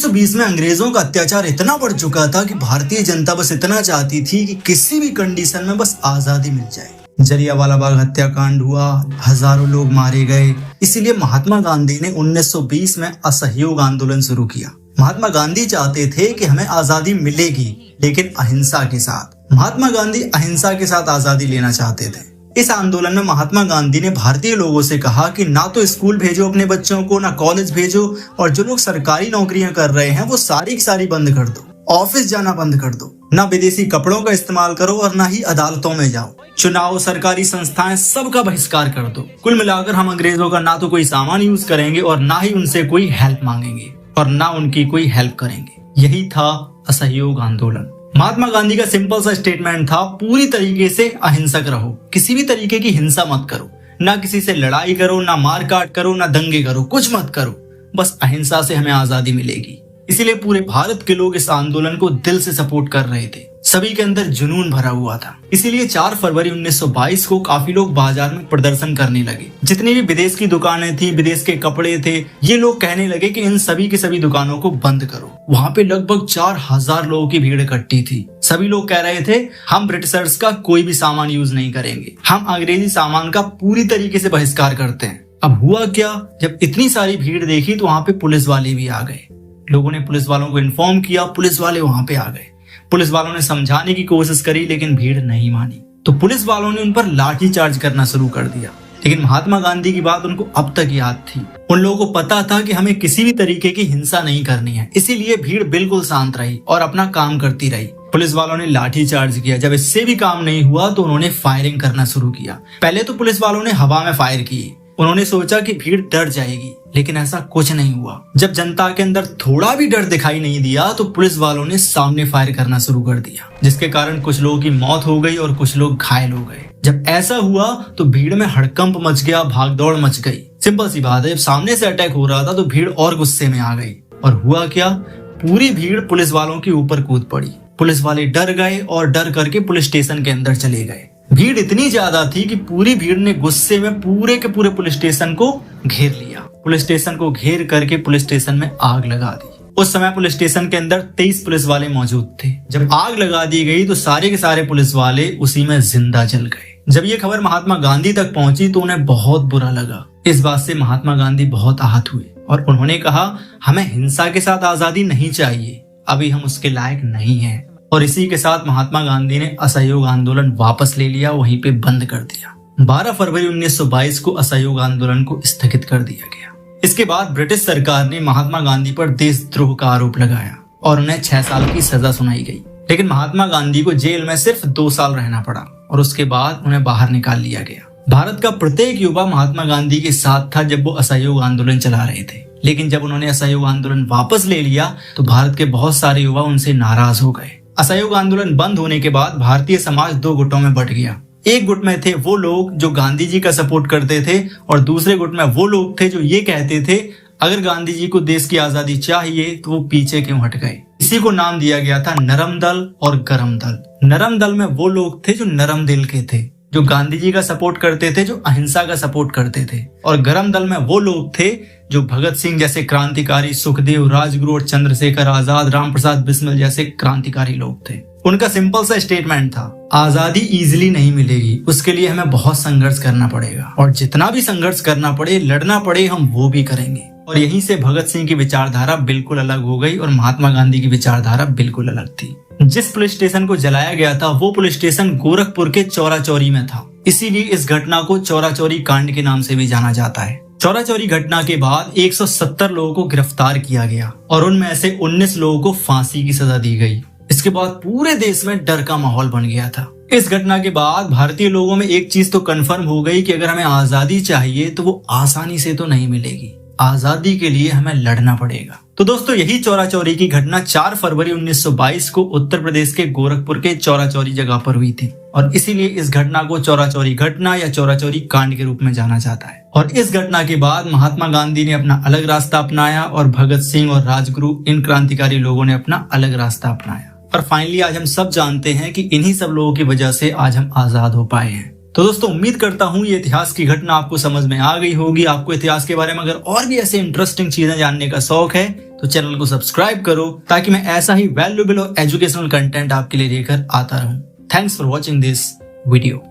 1920 में अंग्रेजों का अत्याचार इतना बढ़ चुका था कि भारतीय जनता बस इतना चाहती थी कि किसी भी कंडीशन में बस आजादी मिल जाए। जलियांवाला बाग हत्याकांड हुआ, हजारों लोग मारे गए। इसीलिए महात्मा गांधी ने 1920 में असहयोग आंदोलन शुरू किया। महात्मा गांधी चाहते थे कि हमें आजादी मिलेगी, लेकिन अहिंसा के साथ। महात्मा गांधी अहिंसा के साथ आजादी लेना चाहते थे। इस आंदोलन में महात्मा गांधी ने भारतीय लोगों से कहा कि ना तो स्कूल भेजो अपने बच्चों को, ना कॉलेज भेजो, और जो लोग सरकारी नौकरियां कर रहे हैं वो सारी की सारी बंद कर दो। ऑफिस जाना बंद कर दो। ना विदेशी कपड़ों का इस्तेमाल करो और ना ही अदालतों में जाओ। चुनाव, सरकारी संस्थाएं, सबका बहिष्कार कर दो। कुल मिलाकर हम अंग्रेजों का ना तो कोई सामान यूज करेंगे और ना ही उनसे कोई हेल्प मांगेंगे और ना उनकी कोई हेल्प करेंगे। यही था असहयोग आंदोलन। महात्मा गांधी का सिंपल सा स्टेटमेंट था, पूरी तरीके से अहिंसक रहो, किसी भी तरीके की हिंसा मत करो, ना किसी से लड़ाई करो, ना मारकाट करो, ना दंगे करो, कुछ मत करो, बस अहिंसा से हमें आजादी मिलेगी। इसीलिए पूरे भारत के लोग इस आंदोलन को दिल से सपोर्ट कर रहे थे। सभी के अंदर जुनून भरा हुआ था। इसीलिए 4 फरवरी 1922 को काफी लोग बाजार में प्रदर्शन करने लगे। जितनी भी विदेश की दुकानें थी, विदेश के कपड़े थे, ये लोग कहने लगे कि इन सभी की सभी दुकानों को बंद करो। वहाँ पे लगभग 4000 लोगों की भीड़ इकट्ठी थी। सभी लोग कह रहे थे, हम ब्रिटिशर्स का कोई भी सामान यूज नहीं करेंगे, हम अंग्रेजी सामान का पूरी तरीके से बहिष्कार करते हैं। अब हुआ क्या, जब इतनी सारी भीड़ देखी तो वहाँ पे पुलिस वाले भी आ गए। लोगों ने पुलिस वालों को इन्फॉर्म किया, पुलिस वाले वहाँ पे आ गए। पुलिस वालों ने समझाने की कोशिश करी, लेकिन भीड़ नहीं मानी, तो पुलिस वालों ने उन पर लाठी चार्ज करना शुरू कर दिया। लेकिन महात्मा गांधी की बात उनको अब तक याद थी। उन लोगों को पता था कि हमें किसी भी तरीके की हिंसा नहीं करनी है। इसीलिए भीड़ बिल्कुल शांत रही और अपना काम करती रही। पुलिस वालों ने लाठी चार्ज किया। जब इससे भी काम नहीं हुआ तो उन्होंने फायरिंग करना शुरू किया। पहले तो पुलिस वालों ने हवा में फायर किए। उन्होंने सोचा कि भीड़ डर जाएगी, लेकिन ऐसा कुछ नहीं हुआ। जब जनता के अंदर थोड़ा भी डर दिखाई नहीं दिया तो पुलिस वालों ने सामने फायर करना शुरू कर दिया, जिसके कारण कुछ लोगों की मौत हो गई और कुछ लोग घायल हो गए। जब ऐसा हुआ तो भीड़ में हड़कंप मच गया, भागदौड़ मच गई। सिंपल सी बात है, जब सामने से अटैक हो रहा था तो भीड़ और गुस्से में आ गई। और हुआ क्या, पूरी भीड़ पुलिस वालों के ऊपर कूद पड़ी। पुलिस वाले डर गए और डर करके पुलिस स्टेशन के अंदर चले गए। भीड़ इतनी ज्यादा थी कि पूरी भीड़ ने गुस्से में पूरे के पूरे पुलिस स्टेशन को घेर लिया। पुलिस स्टेशन को घेर करके पुलिस स्टेशन में आग लगा दी। उस समय पुलिस स्टेशन के अंदर 23 पुलिस वाले मौजूद थे। जब आग लगा दी गई तो सारे के सारे पुलिस वाले उसी में जिंदा जल गए। जब ये खबर महात्मा गांधी तक पहुंची तो उन्हें बहुत बुरा लगा। इस बात से महात्मा गांधी बहुत आहत हुए और उन्होंने कहा, हमें हिंसा के साथ आजादी नहीं चाहिए, अभी हम उसके लायक नहीं हैं। और इसी के साथ महात्मा गांधी ने असहयोग आंदोलन वापस ले लिया, वहीं पे बंद कर दिया। 12 फरवरी 1922 को असहयोग आंदोलन को स्थगित कर दिया गया। इसके बाद ब्रिटिश सरकार ने महात्मा गांधी पर देशद्रोह का आरोप लगाया और उन्हें 6 साल की सजा सुनाई गई। लेकिन महात्मा गांधी को जेल में सिर्फ 2 साल रहना पड़ा और उसके बाद उन्हें बाहर निकाल लिया गया। भारत का प्रत्येक युवा महात्मा गांधी के साथ था जब वो असहयोग आंदोलन चला रहे थे। लेकिन जब उन्होंने असहयोग आंदोलन वापस ले लिया तो भारत के बहुत सारे युवा उनसे नाराज हो गए। असहयोग आंदोलन बंद होने के बाद भारतीय समाज 2 गुटों में बंट गया। एक गुट में थे वो लोग जो गांधी जी का सपोर्ट करते थे और दूसरे गुट में वो लोग थे जो ये कहते थे, अगर गांधी जी को देश की आजादी चाहिए तो वो पीछे क्यों हट गए। इसी को नाम दिया गया था नरम दल और गरम दल। नरम दल में वो लोग थे जो नरम दिल के थे, जो गांधी जी का सपोर्ट करते थे, जो अहिंसा का सपोर्ट करते थे। और गरम दल में वो लोग थे जो भगत सिंह जैसे क्रांतिकारी, सुखदेव, राजगुरु और चंद्रशेखर आजाद, राम प्रसाद बिस्मिल जैसे क्रांतिकारी लोग थे। उनका सिंपल सा स्टेटमेंट था, आजादी इजीली नहीं मिलेगी, उसके लिए हमें बहुत संघर्ष करना पड़ेगा और जितना भी संघर्ष करना पड़े, लड़ना पड़े, हम वो भी करेंगे। और यहीं से भगत सिंह की विचारधारा बिल्कुल अलग हो गई और महात्मा गांधी की विचारधारा बिल्कुल अलग थी। जिस पुलिस स्टेशन को जलाया गया था वो पुलिस स्टेशन गोरखपुर के चौरा चौरी में था। इसीलिए इस घटना को चौरा चौरी कांड के नाम से भी जाना जाता है। चौरा चौरी घटना के बाद 170 लोगों को गिरफ्तार किया गया और उनमें से 19 लोगों को फांसी की सजा दी गई। इसके बाद पूरे देश में डर का माहौल बन गया था। इस घटना के बाद भारतीय लोगों में एक चीज तो कंफर्म हो गई कि अगर हमें आजादी चाहिए तो वो आसानी से तो नहीं मिलेगी, आजादी के लिए हमें लड़ना पड़ेगा। तो दोस्तों, यही चौरा चौरी की घटना 4 फरवरी 1922 को उत्तर प्रदेश के गोरखपुर के चौरा चौरी जगह पर हुई थी और इसीलिए इस घटना को चौरा चौरी घटना या चौरा चौरी कांड के रूप में जाना जाता है। और इस घटना के बाद महात्मा गांधी ने अपना अलग रास्ता अपनाया और भगत सिंह और राजगुरु, इन क्रांतिकारी लोगों ने अपना अलग रास्ता अपनाया। और फाइनली आज हम सब जानते हैं कि इन्हीं सब लोगों की वजह से आज हम आजाद हो पाए हैं। तो दोस्तों, उम्मीद करता हूँ ये इतिहास की घटना आपको समझ में आ गई होगी। आपको इतिहास के बारे में अगर और भी ऐसे इंटरेस्टिंग चीजें जानने का शौक है तो चैनल को सब्सक्राइब करो ताकि मैं ऐसा ही वैल्यूएबल और एजुकेशनल कंटेंट आपके लिए लेकर आता रहूं। Thanks for watching this video.